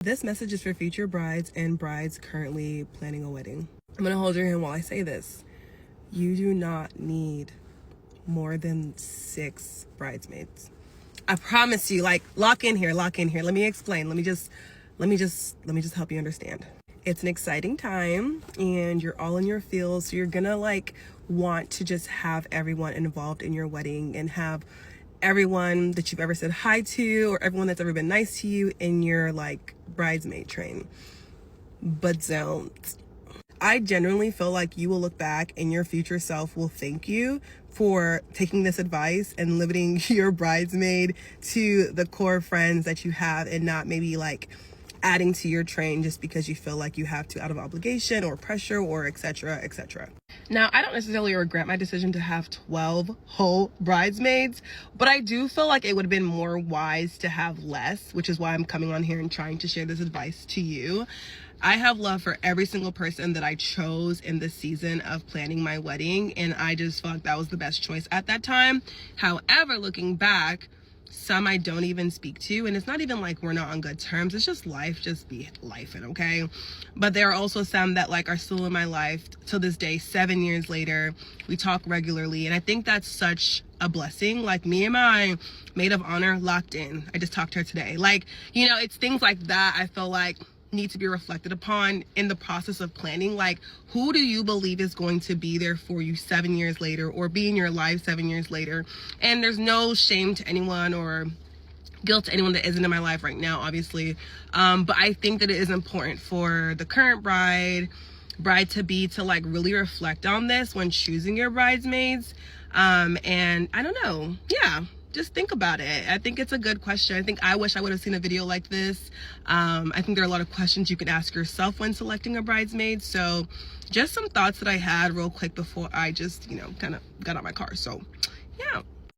This message is for future brides and brides currently planning a wedding. I'm gonna hold your hand while I say this. You do not need more than 6 bridesmaids. I promise you, like, lock in here. Let me explain. Let me just help you understand. It's an exciting time and you're all in your field, so you're gonna like want to just have everyone involved in your wedding and have everyone that you've ever said hi to or everyone that's ever been nice to you in your like bridesmaid train. But don't. I genuinely feel like you will look back and your future self will thank you for taking this advice and limiting your bridesmaid to the core friends that you have and not maybe like adding to your train just because you feel like you have to out of obligation or pressure or etc. etc. Now, I don't necessarily regret my decision to have 12 whole bridesmaids, but I do feel like it would have been more wise to have less, which is why I'm coming on here and trying to share this advice to you. I have love for every single person that I chose in this season of planning my wedding, and I just felt like that was the best choice at that time. However, looking back, some I don't even speak to, and it's not even like we're not on good terms. It's just life, just be lifing, okay? But there are also some that like are still in my life till this day, 7 years later. We talk regularly, and I think that's such a blessing. Like me and my maid of honor locked in. I just talked to her today. Like, you know, it's things like that I feel like need to be reflected upon in the process of planning. Like, who do you believe is going to be there for you 7 years later or be in your life 7 years later? And there's no shame to anyone or guilt to anyone that isn't in my life right now, obviously. But I think that it is important for the current bride to be to like really reflect on this when choosing your bridesmaids. And I don't know, yeah, just think about it. I think it's a good question. I wish I would have seen a video like this. I think there are a lot of questions you can ask yourself when selecting a bridesmaid. So just some thoughts that I had real quick before I just, you know, kind of got out my car. So yeah.